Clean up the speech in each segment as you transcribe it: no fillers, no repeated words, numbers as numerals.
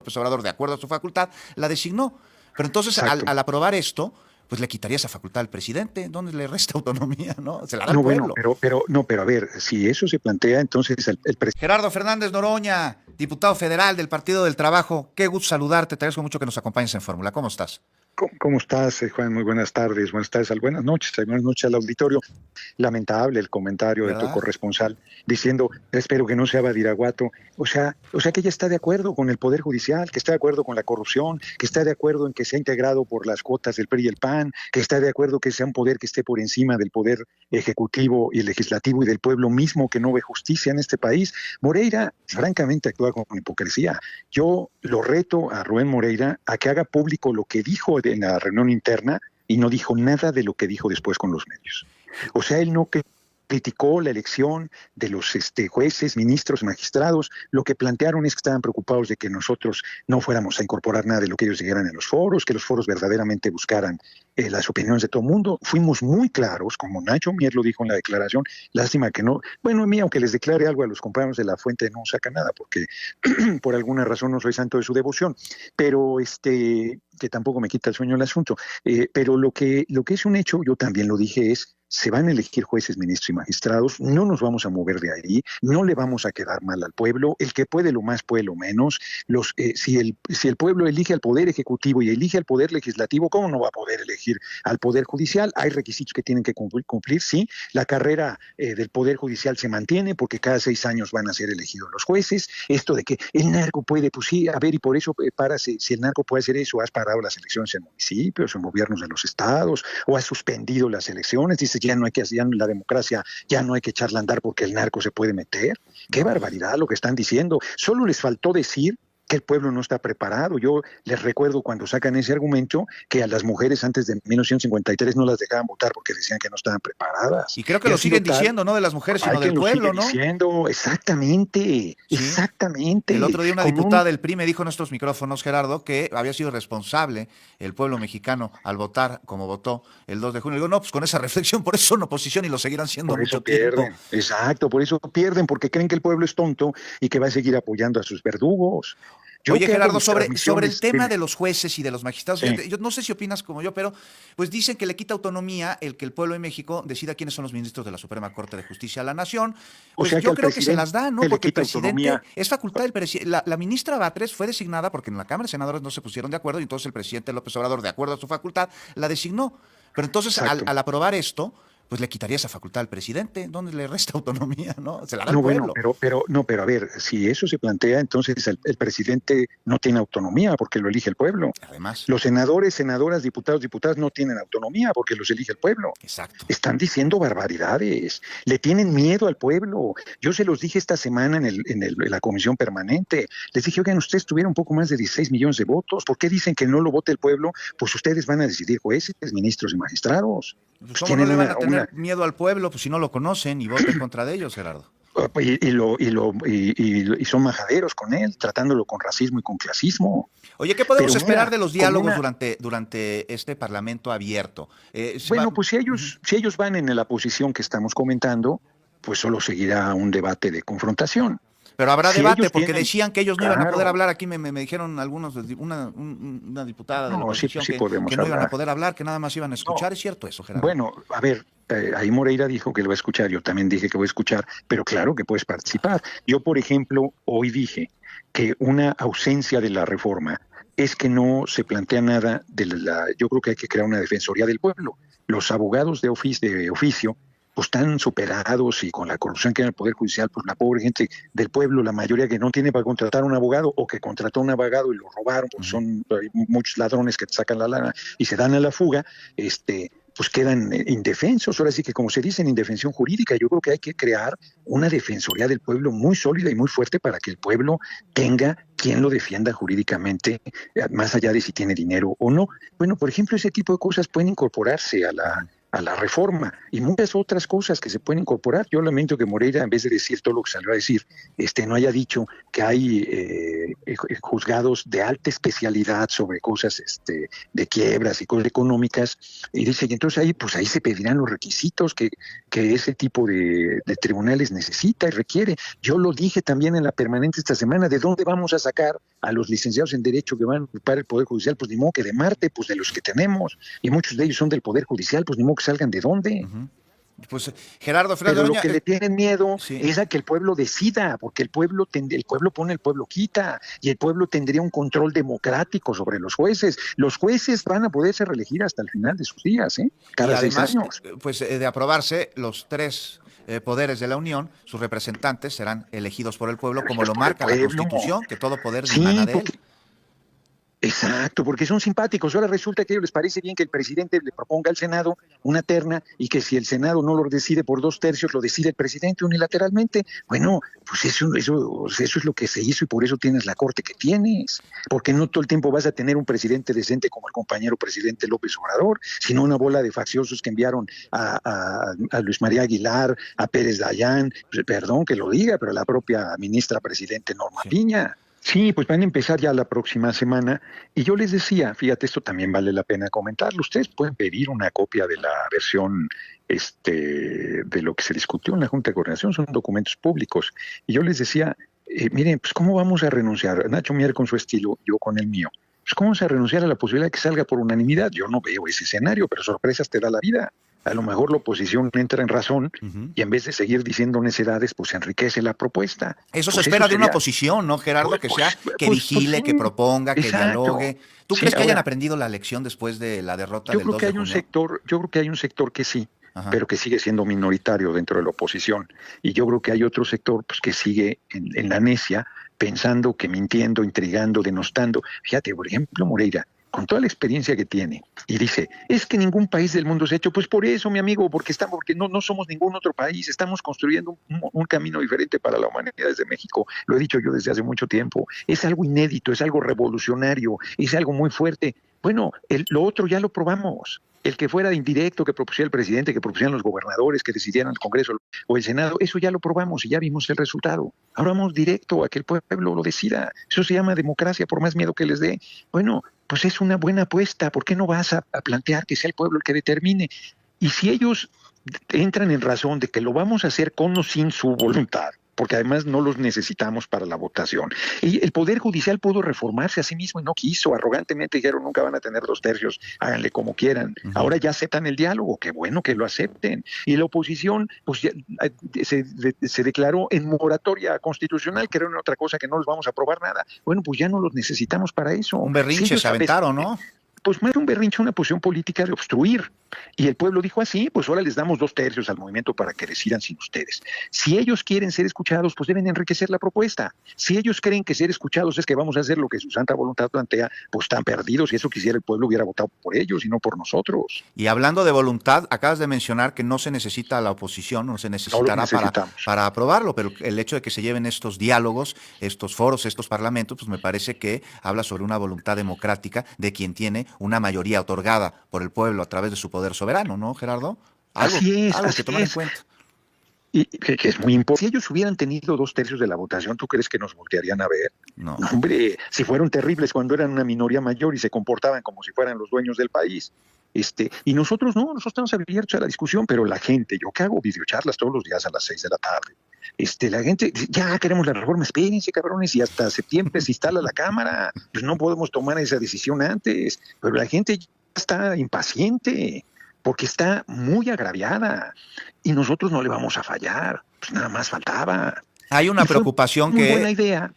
López Obrador, de acuerdo a su facultad, la designó. Pero entonces, Exacto. al aprobar esto, pues le quitaría esa facultad al presidente, ¿dónde le resta autonomía, no? Se la da al No, bueno, pueblo. pero a ver, si eso se plantea, entonces el presidente. Gerardo Fernández Noroña, diputado federal del Partido del Trabajo, qué gusto saludarte, te agradezco mucho que nos acompañes en Fórmula. ¿Cómo estás? ¿Cómo estás, Juan? Muy buenas tardes, buenas noches al auditorio. Lamentable el comentario de tu ¿Verdad? corresponsal diciendo, espero que no sea Badiraguato. O sea que ella está de acuerdo con el Poder Judicial, que está de acuerdo con la corrupción, que está de acuerdo en que sea integrado por las cuotas del PRI y el PAN, que está de acuerdo que sea un poder que esté por encima del poder ejecutivo y legislativo y del pueblo mismo que no ve justicia en este país. Moreira, francamente, actúa con hipocresía. Yo lo reto a Rubén Moreira a que haga público lo que dijo en la reunión interna y no dijo nada de lo que dijo después con los medios. O sea, él no criticó la elección de los jueces, ministros, magistrados. Lo que plantearon es que estaban preocupados de que nosotros no fuéramos a incorporar nada de lo que ellos dijeran en los foros, que los foros verdaderamente buscaran las opiniones de todo el mundo. Fuimos muy claros, como Nacho Mier lo dijo en la declaración. Lástima que no, bueno, a mí, aunque les declare algo a los compañeros de la fuente, no saca nada, porque por alguna razón no soy santo de su devoción, pero que tampoco me quita el sueño el asunto. Pero lo que es un hecho, yo también lo dije, es se van a elegir jueces, ministros y magistrados, no nos vamos a mover de ahí, no le vamos a quedar mal al pueblo, el que puede lo más puede lo menos. Si el pueblo elige al Poder Ejecutivo y elige al Poder Legislativo, ¿cómo no va a poder elegir al Poder Judicial? Hay requisitos que tienen que cumplir, sí. La carrera del Poder Judicial se mantiene porque cada 6 años van a ser elegidos los jueces. Esto de que el narco puede, pues sí, a ver, y por eso si el narco puede hacer eso, has parado las elecciones en municipios, en gobiernos de los estados, o has suspendido las elecciones, dices, ya no hay que hacer, ya la democracia, ya no hay que echarla a andar porque el narco se puede meter. Qué No. barbaridad lo que están diciendo. Solo les faltó decir que el pueblo no está preparado. Yo les recuerdo cuando sacan ese argumento que a las mujeres antes de 1953 no las dejaban votar porque decían que no estaban preparadas. Y creo que Y lo ha sido siguen tal, diciendo, no de las mujeres, hay sino del quien lo sigue pueblo, ¿no? diciendo, exactamente, Sí. El exactamente, otro día una con diputada un del PRI me dijo en estos micrófonos, Gerardo, que había sido responsable el pueblo mexicano al votar como votó el 2 de junio. Le digo, no, pues con esa reflexión, por eso son oposición y lo seguirán siendo por eso mucho tiempo. pierden, exacto, por eso pierden, porque creen que el pueblo es tonto y que va a seguir apoyando a sus verdugos. Yo Oye, que hago Gerardo, mis sobre el transmisiones, tema dime, de los jueces y de los magistrados, sí, fíjate, yo no sé si opinas como yo, pero pues dicen que le quita autonomía el que el pueblo de México decida quiénes son los ministros de la Suprema Corte de Justicia de la Nación. o Pues sea que yo al creo que se presidente las da, ¿no? le Porque el quita presidente autonomía. es facultad del presidente. La ministra Batres fue designada porque en la Cámara de Senadores no se pusieron de acuerdo y entonces el presidente López Obrador, de acuerdo a su facultad, la designó. Pero entonces, Exacto. al aprobar esto, pues le quitaría esa facultad al presidente. ¿Dónde le resta autonomía, no? Se la da al No, bueno, pueblo. pero a ver, si eso se plantea, entonces el presidente no tiene autonomía porque lo elige el pueblo. Además, Los senadores, senadoras, diputados, diputadas no tienen autonomía porque los elige el pueblo. exacto. Están diciendo barbaridades, le tienen miedo al pueblo. Yo se los dije esta semana en la comisión permanente. Les dije, oigan, ustedes tuvieron un poco más de 16 millones de votos. ¿Por qué dicen que no lo vote el pueblo? Pues ustedes van a decidir jueces, ministros y magistrados. Pues Pues ¿cómo no tienen le van a una, tener miedo al pueblo pues si no lo conocen y voten contra de ellos, Gerardo? y son majaderos con él, tratándolo con racismo y con clasismo. Oye, ¿qué podemos Pero esperar mira, de los con diálogos una, durante este parlamento abierto? bueno, pues si Ujú. ellos van en la posición que estamos comentando, pues solo seguirá un debate de confrontación. Pero habrá Si debate, ellos porque tienen, decían que ellos no iban a poder claro, hablar. Aquí me dijeron algunos, una diputada de la no, sí, oposición sí que podemos no iban a hablar. poder hablar, que nada más iban a No, escuchar. ¿Es cierto eso, Gerardo? bueno, a ver, ahí Moreira dijo que lo va a escuchar, yo también dije que voy a escuchar, pero claro que puedes participar. Yo, por ejemplo, hoy dije que una ausencia de la reforma es que no se plantea nada yo creo que hay que crear una defensoría del pueblo. Los abogados de oficio pues están superados y con la corrupción que hay en el Poder Judicial, pues la pobre gente del pueblo, la mayoría que no tiene para contratar un abogado o que contrató un abogado y lo robaron, pues Ujú. son hay muchos ladrones que te sacan la lana y se dan a la fuga, pues quedan indefensos. Ahora sí que, como se dice en indefensión jurídica, yo creo que hay que crear una defensoría del pueblo muy sólida y muy fuerte para que el pueblo tenga quien lo defienda jurídicamente, más allá de si tiene dinero o no. Bueno, por ejemplo, ese tipo de cosas pueden incorporarse a la, Ujú. a la reforma y muchas otras cosas que se pueden incorporar. Yo lamento que Moreira, en vez de decir todo lo que salió a decir, no haya dicho que hay juzgados de alta especialidad sobre cosas de quiebras y cosas económicas, y dice, y entonces ahí se pedirán los requisitos que ese tipo de tribunales necesita y requiere. Yo lo dije también en la permanente esta semana, ¿de dónde vamos a sacar a los licenciados en Derecho que van a ocupar el Poder Judicial? Pues ni modo que de Marte, pues de los que tenemos, y muchos de ellos son del Poder Judicial, pues ni modo que salgan de dónde. Uh-huh. Pues Gerardo Pero Fernández lo que le tienen miedo sí. es a que el pueblo decida, porque el pueblo pone, el pueblo quita, y el pueblo tendría un control democrático sobre los jueces. Los jueces van a poderse reelegir hasta el final de sus días, cada además, 6 años. Pues de aprobarse, los tres poderes de la Unión, sus representantes serán elegidos por el pueblo, como lo marca la Constitución, que todo poder dimana de él. Exacto, porque son simpáticos. Ahora resulta que a ellos les parece bien que el presidente le proponga al Senado una terna y que si el Senado no lo decide por 2/3, lo decide el presidente unilateralmente. Bueno, pues eso es lo que se hizo y por eso tienes la corte que tienes. Porque no todo el tiempo vas a tener un presidente decente como el compañero presidente López Obrador, sino una bola de facciosos que enviaron a Luis María Aguilar, a Pérez Dayán, perdón que lo diga, pero la propia ministra presidente Norma Piña. Sí, pues van a empezar ya la próxima semana y yo les decía, fíjate, esto también vale la pena comentarlo, ustedes pueden pedir una copia de la versión de lo que se discutió en la Junta de Coordinación, son documentos públicos, y yo les decía, miren, pues ¿cómo vamos a renunciar? Nacho Mier con su estilo, yo con el mío, pues ¿cómo vamos a renunciar a la posibilidad de que salga por unanimidad? Yo no veo ese escenario, pero sorpresas te da la vida. A lo mejor la oposición entra en razón y en vez de seguir diciendo necedades, pues enriquece la propuesta. Eso se espera de una oposición, ¿no, Gerardo? Que vigile, que proponga, que dialogue. ¿Tú crees que hayan aprendido la lección después de la derrota del 2 de junio? Yo creo que hay un sector que sí, pero que sigue siendo minoritario dentro de la oposición. Y yo creo que hay otro sector pues, que sigue en la necia, pensando que mintiendo, intrigando, denostando. Fíjate, por ejemplo, Moreira, con toda la experiencia que tiene, y dice, es que ningún país del mundo se ha hecho, pues por eso, mi amigo, porque no somos ningún otro país, estamos construyendo un camino diferente para la humanidad desde México, lo he dicho yo desde hace mucho tiempo, es algo inédito, es algo revolucionario, es algo muy fuerte. Bueno, lo otro ya lo probamos. El que fuera indirecto, que propusiera el presidente, que propusieran los gobernadores, que decidieran el Congreso o el Senado, eso ya lo probamos y ya vimos el resultado. Ahora vamos directo a que el pueblo lo decida. Eso se llama democracia, por más miedo que les dé. Bueno, pues es una buena apuesta. ¿Por qué no vas a plantear que sea el pueblo el que determine? Y si ellos entran en razón de que lo vamos a hacer con o sin su voluntad, porque además no los necesitamos para la votación. Y el Poder Judicial pudo reformarse a sí mismo y no quiso, arrogantemente dijeron nunca van a tener 2/3, háganle como quieran. Ahora ya aceptan el diálogo, qué bueno que lo acepten. Y la oposición pues ya, se declaró en moratoria constitucional, que era una otra cosa que no les vamos a aprobar nada. Bueno, pues ya no los necesitamos para eso. Un berrinche se aventaron, ¿no? Pues más un berrinche, una posición política de obstruir. Y el pueblo dijo así, pues ahora les damos 2/3 al movimiento para que decidan sin ustedes. Si ellos quieren ser escuchados, pues deben enriquecer la propuesta. Si ellos creen que ser escuchados es que vamos a hacer lo que su santa voluntad plantea, pues están perdidos. Si eso quisiera el pueblo hubiera votado por ellos y no por nosotros. Y hablando de voluntad, acabas de mencionar que no se necesita la oposición, no se necesitará para aprobarlo, pero el hecho de que se lleven estos diálogos, estos foros, estos parlamentos, pues me parece que habla sobre una voluntad democrática de quien tiene una mayoría otorgada por el pueblo a través de su poder soberano, ¿no, Gerardo? Algo que tomar en cuenta. Y que es muy importante. Si ellos hubieran tenido 2/3 de la votación, ¿tú crees que nos voltearían a ver? No. Hombre, si fueron terribles cuando eran una minoría mayor y se comportaban como si fueran los dueños del país. Y nosotros no, nosotros estamos abiertos a la discusión, pero la gente, yo que hago videocharlas todos los días a las 6 de la tarde, la gente, ya queremos la reforma, espérense cabrones, y hasta septiembre se instala la Cámara, pues no podemos tomar esa decisión antes, pero la gente ya está impaciente, porque está muy agraviada, y nosotros no le vamos a fallar, pues nada más faltaba. Hay una preocupación que... buena idea.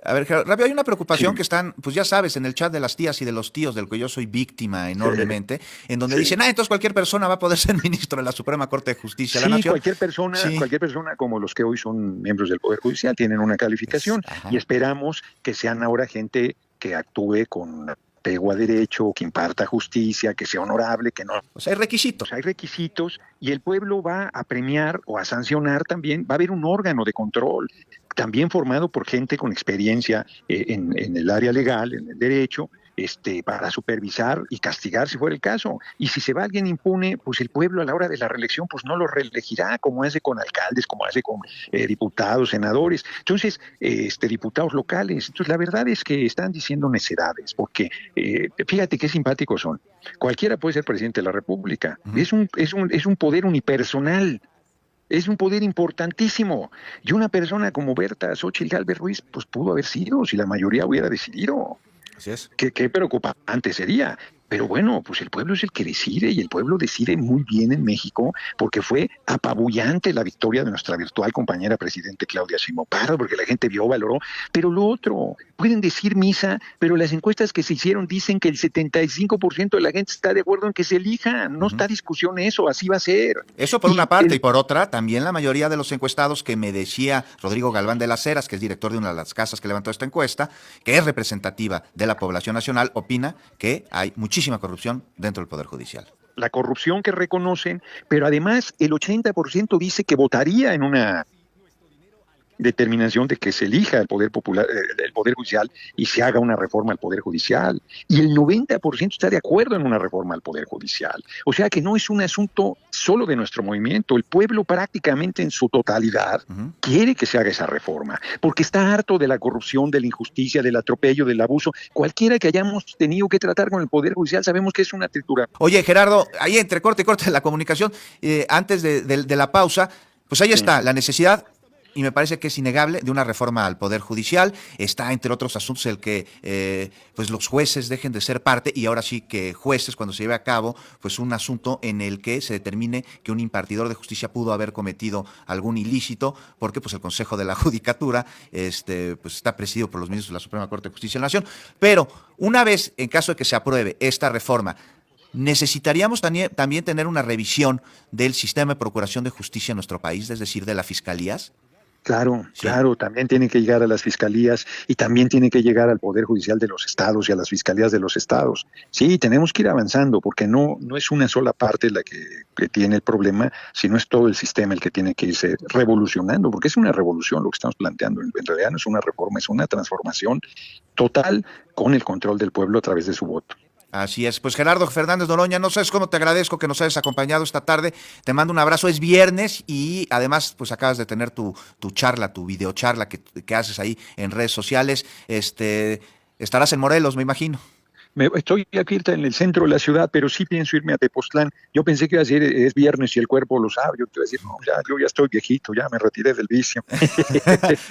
A ver, rápido, hay una preocupación que están, pues ya sabes, en el chat de las tías y de los tíos, del que yo soy víctima enormemente, en donde dicen, entonces cualquier persona va a poder ser ministro de la Suprema Corte de Justicia de la Nación. Cualquier persona como los que hoy son miembros del Poder Judicial tienen una calificación y esperamos que sean ahora gente que actúe con apego a derecho, que imparta justicia, que sea honorable, que no... O sea, hay requisitos. Hay requisitos y el pueblo va a premiar o a sancionar también, va a haber un órgano de control, también formado por gente con experiencia en el área legal, en el derecho, para supervisar y castigar si fuera el caso. Y si se va alguien impune, pues el pueblo a la hora de la reelección pues no lo reelegirá, como hace con alcaldes, como hace con diputados, senadores. Entonces, diputados locales. Entonces, la verdad es que están diciendo necedades, porque fíjate qué simpáticos son. Cualquiera puede ser presidente de la República. Uh-huh. Es un poder unipersonal. Es un poder importantísimo. Y una persona como Berta Xóchitl Gálvez Ruiz, pues pudo haber sido, si la mayoría hubiera decidido. Así es. Qué preocupante sería. Pero bueno, pues el pueblo es el que decide, y el pueblo decide muy bien en México, porque fue apabullante la victoria de nuestra virtual compañera presidente Claudia Sheinbaum Pardo, porque la gente vio, valoró. Pero lo otro, pueden decir misa, pero las encuestas que se hicieron dicen que el 75% de la gente está de acuerdo en que se elija. No está discusión eso, así va a ser. Eso por una parte, y por otra, también la mayoría de los encuestados, que me decía Rodrigo Galván de las Heras, que es director de una de las casas que levantó esta encuesta, que es representativa de la población nacional, opina que hay muchísima corrupción dentro del Poder Judicial. La corrupción que reconocen, pero además el 80% dice que votaría en una determinación de que se elija el poder popular, el poder judicial, y se haga una reforma al poder judicial, y el 90% está de acuerdo en una reforma al poder judicial. O sea que no es un asunto solo de nuestro movimiento. El pueblo prácticamente en su totalidad quiere que se haga esa reforma, porque está harto de la corrupción, de la injusticia, del atropello, del abuso. Cualquiera que hayamos tenido que tratar con el poder judicial sabemos que es una tritura. Oye, Gerardo, ahí entre corte y corte de la comunicación, antes de la pausa, pues ahí está la necesidad, y me parece que es innegable, de una reforma al Poder Judicial. Está, entre otros asuntos, el que pues los jueces dejen de ser parte, y ahora sí que jueces, cuando se lleve a cabo pues un asunto en el que se determine que un impartidor de justicia pudo haber cometido algún ilícito, porque pues el Consejo de la Judicatura pues está presidido por los ministros de la Suprema Corte de Justicia de la Nación. Pero una vez, en caso de que se apruebe esta reforma, necesitaríamos también tener una revisión del sistema de procuración de justicia en nuestro país, es decir, de las fiscalías. Claro, sí. Claro, también tiene que llegar a las fiscalías, y también tiene que llegar al Poder Judicial de los estados y a las fiscalías de los estados. Sí, tenemos que ir avanzando, porque no es una sola parte la que tiene el problema, sino es todo el sistema el que tiene que irse revolucionando, porque es una revolución lo que estamos planteando. En realidad no es una reforma, es una transformación total con el control del pueblo a través de su voto. Así es. Pues Gerardo Fernández Noroña, no sabes cómo te agradezco que nos hayas acompañado esta tarde. Te mando un abrazo. Es viernes y además pues acabas de tener tu charla, tu videocharla que haces ahí en redes sociales. Estarás en Morelos, me imagino. Estoy aquí en el centro de la ciudad, pero sí pienso irme a Tepoztlán. Yo pensé que iba a decir es viernes y el cuerpo lo sabe. Yo te iba a decir, no, yo ya estoy viejito, ya me retiré del vicio.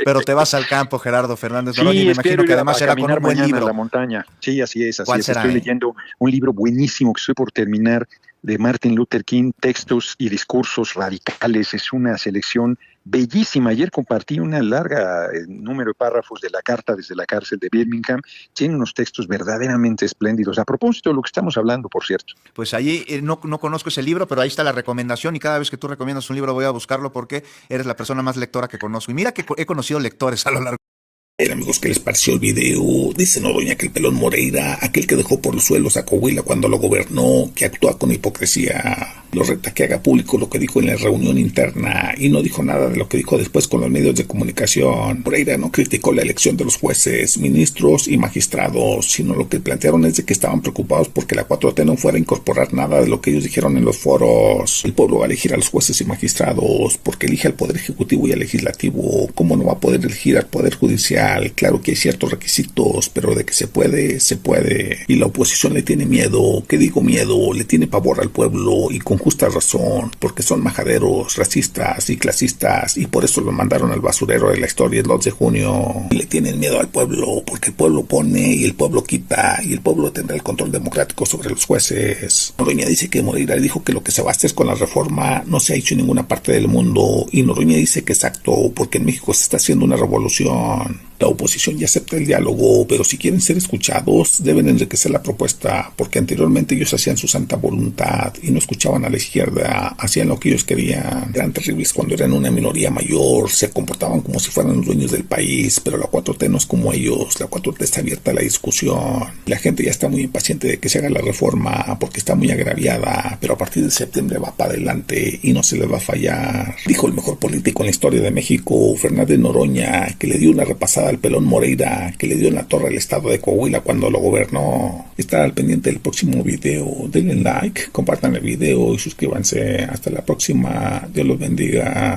Pero te vas al campo, Gerardo Fernández Noroña, y me imagino que además será con un buen libro. En la montaña. Sí, así es. Estoy leyendo un libro buenísimo que estoy por terminar, de Martin Luther King, Textos y Discursos Radicales. Es una selección bellísima. Ayer compartí una larga número de párrafos de la carta desde la cárcel de Birmingham. Tiene unos textos verdaderamente espléndidos. A propósito de lo que estamos hablando, por cierto. Pues allí no conozco ese libro, pero ahí está la recomendación, y cada vez que tú recomiendas un libro voy a buscarlo, porque eres la persona más lectora que conozco. Y mira que he conocido lectores a lo largo. Amigos, ¿qué les pareció el video? Dice Noroña que el pelón Moreira, aquel que dejó por los suelos a Coahuila cuando lo gobernó, que actúa con hipocresía, lo reta que haga público lo que dijo en la reunión interna, y no dijo nada de lo que dijo después con los medios de comunicación. Moreira no criticó la elección de los jueces, ministros y magistrados, sino lo que plantearon es de que estaban preocupados porque la 4T no fuera a incorporar nada de lo que ellos dijeron en los foros. El pueblo va a elegir a los jueces y magistrados porque elige al Poder Ejecutivo y al Legislativo. ¿Cómo no va a poder elegir al Poder Judicial? Claro que hay ciertos requisitos, pero de que se puede, se puede. Y la oposición le tiene miedo. ¿Qué digo miedo? Le tiene pavor al pueblo, y con justa razón, porque son majaderos, racistas y clasistas, y por eso lo mandaron al basurero de la historia el 2 de junio. Y le tienen miedo al pueblo, porque el pueblo pone y el pueblo quita, y el pueblo tendrá el control democrático sobre los jueces. Noroña dice que Moreira dijo que lo que se va a hacer con la reforma no se ha hecho en ninguna parte del mundo, y Noroña dice que exacto, porque en México se está haciendo una revolución. La oposición ya acepta el diálogo, pero si quieren ser escuchados, deben enriquecer la propuesta, porque anteriormente ellos hacían su santa voluntad y no escuchaban a la izquierda hacían lo que ellos querían, eran terribles cuando eran una minoría mayor, se comportaban como si fueran los dueños del país, pero la 4T no es como ellos, la 4T está abierta a la discusión, la gente ya está muy impaciente de que se haga la reforma porque está muy agraviada, pero a partir de septiembre va para adelante y no se les va a fallar. Dijo el mejor político en la historia de México, Fernández Noroña, que le dio una repasada al Pelón Moreira, que le dio en la torre al estado de Coahuila cuando lo gobernó. Estar al pendiente del próximo video, denle like, compartan el video y suscríbanse. Hasta la próxima, Dios los bendiga.